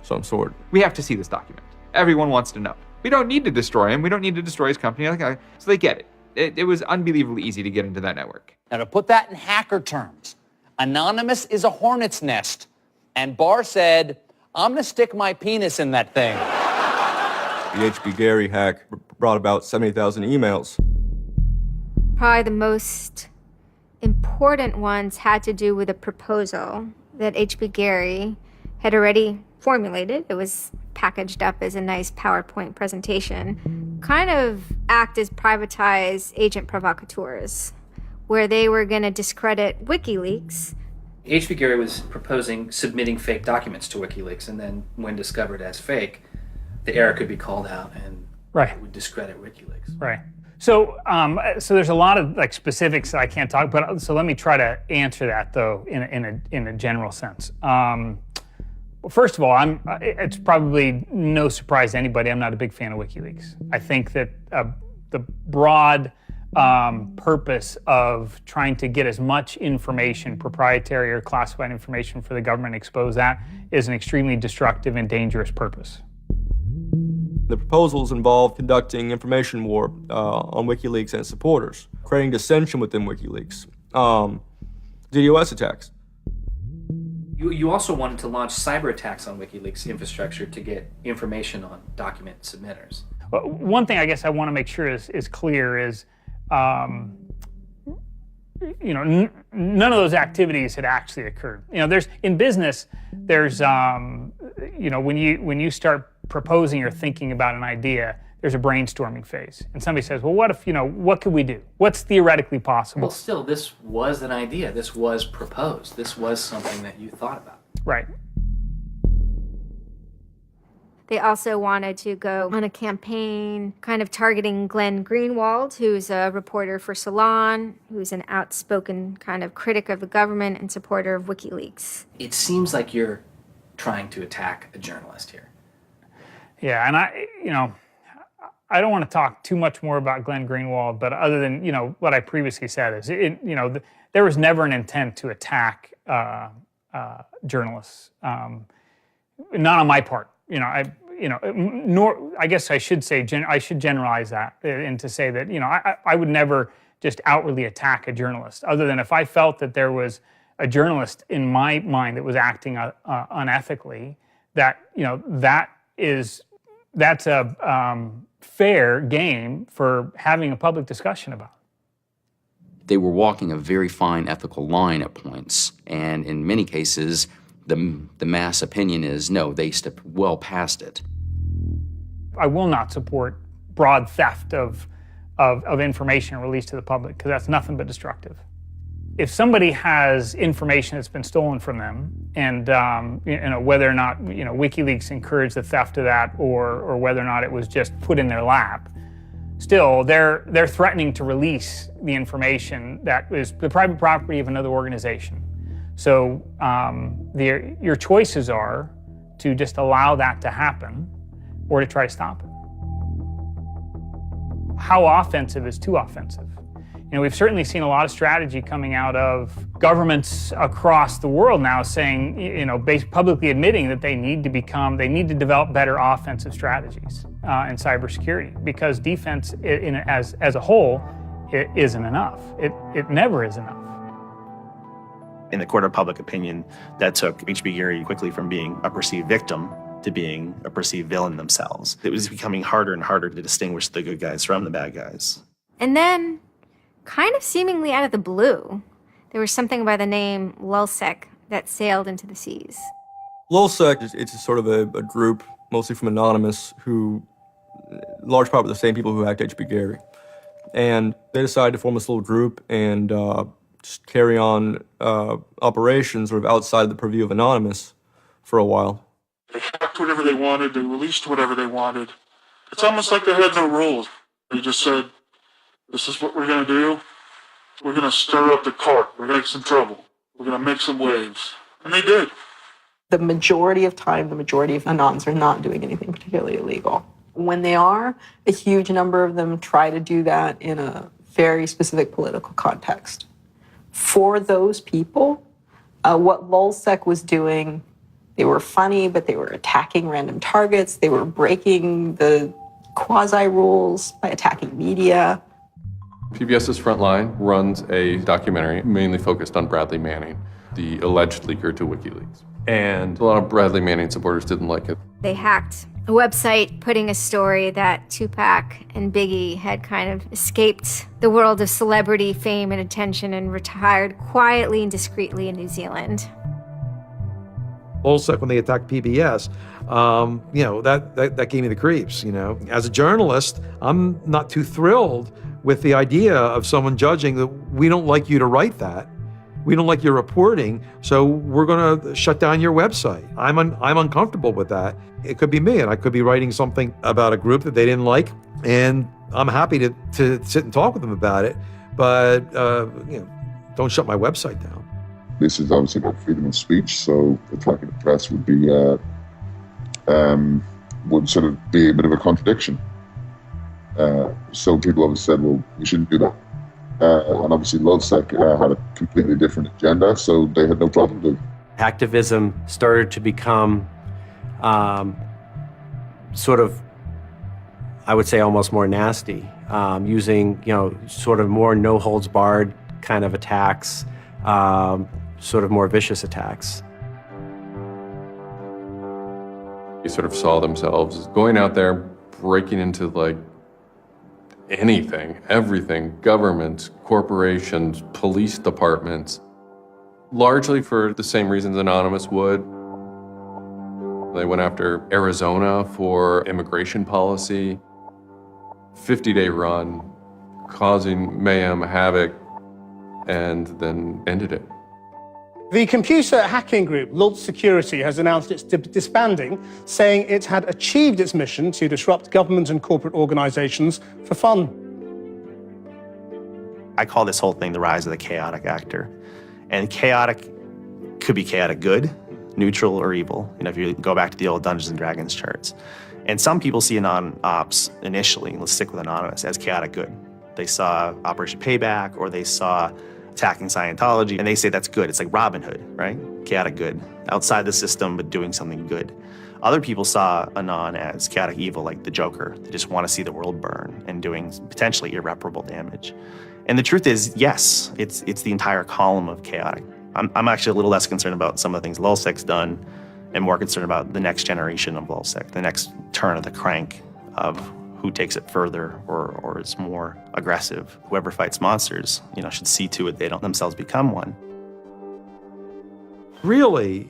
some sort. We have to see this document. Everyone wants to know. We don't need to destroy him. We don't need to destroy his company. So they get it. It was unbelievably easy to get into that network. Now, to put that in hacker terms, Anonymous is a hornet's nest. And Barr said, I'm going to stick my penis in that thing. The HB Gary hack brought about 70,000 emails. Probably the most important ones had to do with a proposal that HB Gary had already formulated. It was packaged up as a nice PowerPoint presentation, kind of act as privatized agent provocateurs, where they were going to discredit WikiLeaks. HB Gary was proposing submitting fake documents to WikiLeaks, and then when discovered as fake, the error could be called out and it would discredit WikiLeaks. Right. So there's a lot of like specifics that I can't talk about. So let me try to answer that though in a general sense. Well, first of all, it's probably no surprise to anybody. I'm not a big fan of WikiLeaks. I think that the broad purpose of trying to get as much information, proprietary or classified information for the government, expose that, is an extremely destructive and dangerous purpose. The proposals involve conducting information war on WikiLeaks and its supporters, creating dissension within WikiLeaks, DDoS attacks. You also wanted to launch cyber attacks on WikiLeaks infrastructure to get information on document submitters. Well, one thing I guess I want to make sure is clear is, none of those activities had actually occurred. In business, there's, when you start proposing or thinking about an idea, there's a brainstorming phase. And somebody says, well, what if, what could we do? What's theoretically possible? Well, still, this was an idea. This was proposed. This was something that you thought about. Right. They also wanted to go on a campaign kind of targeting Glenn Greenwald, who's a reporter for Salon, who's an outspoken kind of critic of the government and supporter of WikiLeaks. It seems like you're trying to attack a journalist here. Yeah, and I don't want to talk too much more about Glenn Greenwald, but other than, what I previously said is, there was never an intent to attack journalists, not on my part. I guess I should say, I should generalize that and to say that, I would never just outwardly attack a journalist, other than if I felt that there was a journalist in my mind that was acting unethically, that's a fair game for having a public discussion about. They were walking a very fine ethical line at points, and in many cases, the mass opinion is, no, they stepped well past it. I will not support broad theft of information released to the public, because that's nothing but destructive. If somebody has information that's been stolen from them, and whether or not WikiLeaks encouraged the theft of that, or whether or not it was just put in their lap, still they're threatening to release the information that is the private property of another organization. So your choices are to just allow that to happen, or to try to stop it. How offensive is too offensive? We've certainly seen a lot of strategy coming out of governments across the world now saying, publicly admitting that they need to develop better offensive strategies in cybersecurity, because defense as a whole, it isn't enough. It never is enough. In the court of public opinion, that took H.B. Gary quickly from being a perceived victim to being a perceived villain themselves. It was becoming harder and harder to distinguish the good guys from the bad guys. And then, kind of seemingly out of the blue, there was something by the name Lulzsec that sailed into the seas. Lulzsec, it's sort of a group, mostly from Anonymous, who, large part of the same people who hacked H.B. Gary. And they decided to form this little group and just carry on operations sort of outside the purview of Anonymous for a while. They hacked whatever they wanted, they released whatever they wanted. It's almost like they had no rules. They just said, this is what we're going to do. We're going to stir up the cart. We're going to make some trouble. We're going to make some waves. And they did. The majority of time, the majority of Anons are not doing anything particularly illegal. When they are, a huge number of them try to do that in a very specific political context. For those people, what Lulzsec was doing, they were funny, but they were attacking random targets. They were breaking the quasi-rules by attacking media. PBS's Frontline runs a documentary mainly focused on Bradley Manning, the alleged leaker to WikiLeaks. And a lot of Bradley Manning supporters didn't like it. They hacked a website putting a story that Tupac and Biggie had kind of escaped the world of celebrity fame and attention and retired quietly and discreetly in New Zealand. Lulzsec, when they attacked PBS, that gave me the creeps, As a journalist, I'm not too thrilled with the idea of someone judging that we don't like you to write that. We don't like your reporting, so we're going to shut down your website. I'm uncomfortable with that. It could be me, and I could be writing something about a group that they didn't like, and I'm happy to sit and talk with them about it, but don't shut my website down. This is obviously about freedom of speech, so attacking the press would be would sort of be a bit of a contradiction. So people have said, well, we shouldn't do that. And obviously LulzSec had a completely different agenda, so they had no problem doing it. Activism started to become sort of, I would say, almost more nasty, using, sort of more no-holds-barred kind of attacks, sort of more vicious attacks. They sort of saw themselves as going out there, breaking into like anything, everything, governments, corporations, police departments, largely for the same reasons Anonymous would. They went after Arizona for immigration policy, 50-day run, causing mayhem, havoc, and then ended it. The computer hacking group, Lulz Security, has announced its disbanding, saying it had achieved its mission to disrupt government and corporate organizations for fun. I call this whole thing the rise of the chaotic actor. And chaotic could be chaotic good, neutral, or evil. If you go back to the old Dungeons and Dragons charts. And some people see Anon Ops initially, let's stick with Anonymous, as chaotic good. They saw Operation Payback, or they saw attacking Scientology, and they say that's good. It's like Robin Hood, right? Chaotic good. Outside the system, but doing something good. Other people saw Anon as chaotic evil, like the Joker. They just want to see the world burn and doing potentially irreparable damage. And the truth is, yes, it's the entire column of chaotic. I'm actually a little less concerned about some of the things LulzSec's done and more concerned about the next generation of LulzSec, the next turn of the crank of who takes it further or is more aggressive. Whoever fights monsters, should see to it they don't themselves become one. Really,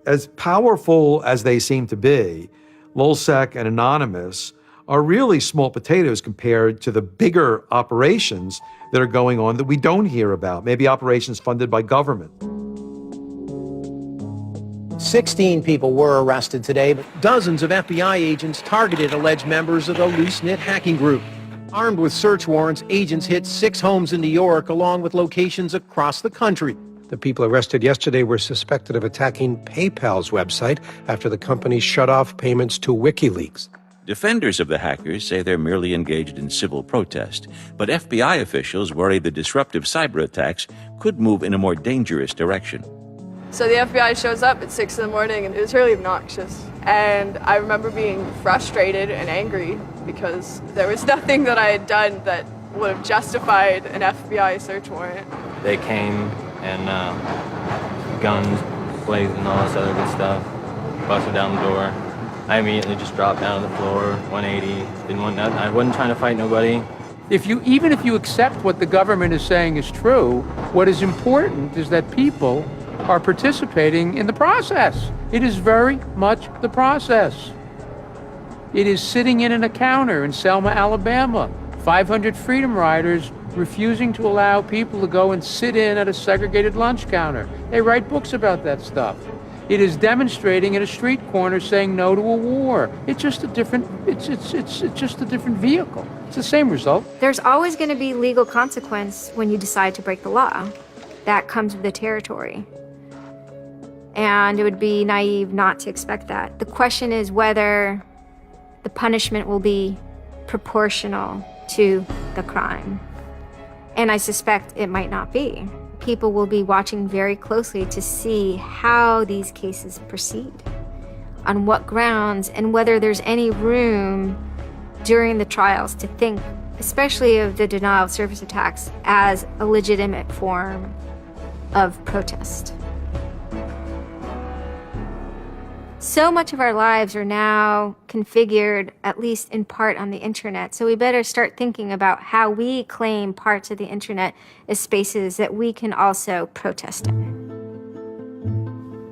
as powerful as they seem to be, LulzSec and Anonymous are really small potatoes compared to the bigger operations that are going on that we don't hear about, maybe operations funded by government. 16 people were arrested today, but dozens of FBI agents targeted alleged members of the loose-knit hacking group. Armed with search warrants, agents hit 6 homes in New York, along with locations across the country. The people arrested yesterday were suspected of attacking PayPal's website after the company shut off payments to WikiLeaks. Defenders of the hackers say they're merely engaged in civil protest, but FBI officials worry the disruptive cyber attacks could move in a more dangerous direction. So the FBI shows up at 6 in the morning, and it was really obnoxious. And I remember being frustrated and angry because there was nothing that I had done that would have justified an FBI search warrant. They came and guns blazing, all this other good stuff, busted down the door. I immediately just dropped down to the floor, 180, didn't want nothing. I wasn't trying to fight nobody. Even if you accept what the government is saying is true, what is important is that people are participating in the process. It is very much the process. It is sitting in a counter in Selma, Alabama, 500 Freedom Riders refusing to allow people to go and sit in at a segregated lunch counter. They write books about that stuff. It is demonstrating at a street corner saying no to a war. It's just a different, it's just a different vehicle. It's the same result. There's always going to be legal consequence when you decide to break the law. That comes with the territory. And it would be naive not to expect that. The question is whether the punishment will be proportional to the crime. And I suspect it might not be. People will be watching very closely to see how these cases proceed, on what grounds, and whether there's any room during the trials to think, especially of the denial of service attacks, as a legitimate form of protest. So much of our lives are now configured, at least in part, on the internet. So we better start thinking about how we claim parts of the internet as spaces that we can also protest in.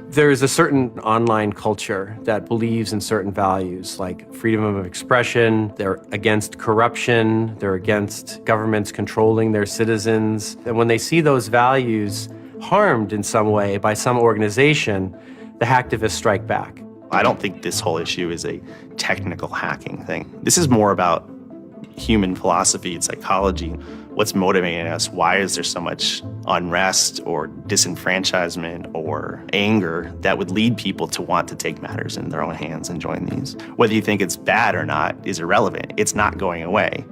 There is a certain online culture that believes in certain values, like freedom of expression. They're against corruption. They're against governments controlling their citizens. And when they see those values harmed in some way by some organization, the hacktivists strike back. I don't think this whole issue is a technical hacking thing. This is more about human philosophy and psychology. What's motivating us? Why is there so much unrest or disenfranchisement or anger that would lead people to want to take matters in their own hands and join these? Whether you think it's bad or not is irrelevant. It's not going away.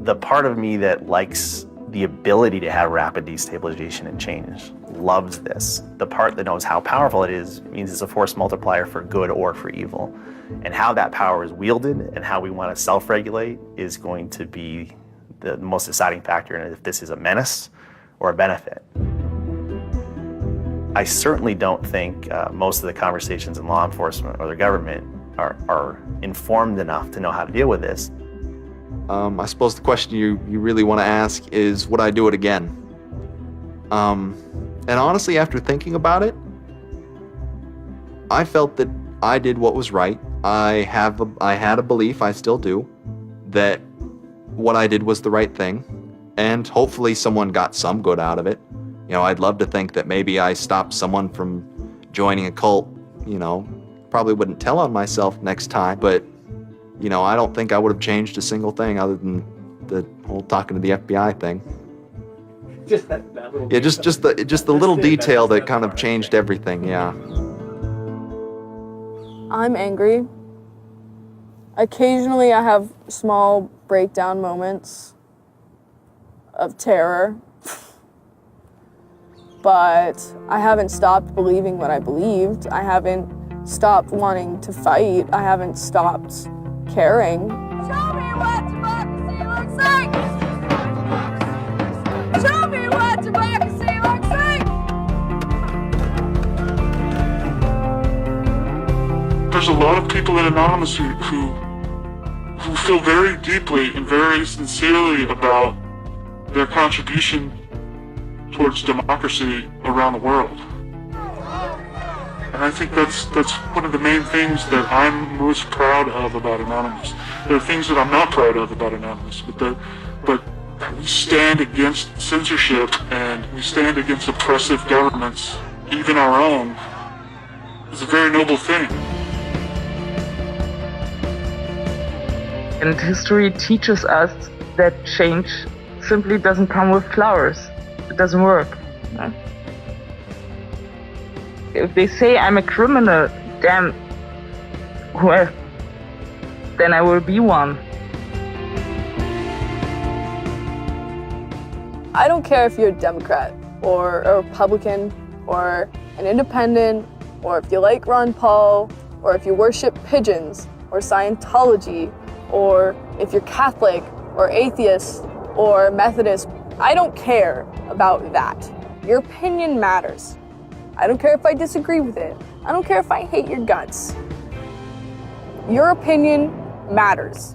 The part of me that likes the ability to have rapid destabilization and change loves this. The part that knows how powerful it is means it's a force multiplier for good or for evil. And how that power is wielded and how we want to self-regulate is going to be the most deciding factor in if this is a menace or a benefit. I certainly don't think most of the conversations in law enforcement or the government are informed enough to know how to deal with this. I suppose the question you really want to ask is, would I do it again? And honestly, after thinking about it, I felt that I did what was right. I had a belief, I still do, that what I did was the right thing, and hopefully someone got some good out of it. You know, I'd love to think that maybe I stopped someone from joining a cult, you know. Probably wouldn't tell on myself next time, but, you know, I don't think I would have changed a single thing other than the whole talking to the FBI thing. Just that little Yeah, just the little detail that kind of changed everything, yeah. I'm angry. Occasionally I have small breakdown moments of terror, but I haven't stopped believing what I believed. I haven't stopped wanting to fight. I haven't stopped caring. Show me what democracy looks like! Show me what democracy looks like! There's a lot of people in Anonymous who feel very deeply and very sincerely about their contribution towards democracy around the world. And I think that's one of the main things that I'm most proud of about Anonymous. There are things that I'm not proud of about Anonymous, but we stand against censorship and we stand against oppressive governments, even our own. It's a very noble thing. And history teaches us that change simply doesn't come with flowers. It doesn't work. No? If they say I'm a criminal, damn, well, then I will be one. I don't care if you're a Democrat or a Republican or an independent or if you like Ron Paul or if you worship pigeons or Scientology or if you're Catholic or atheist or Methodist. I don't care about that. Your opinion matters. I don't care if I disagree with it. I don't care if I hate your guts. Your opinion matters.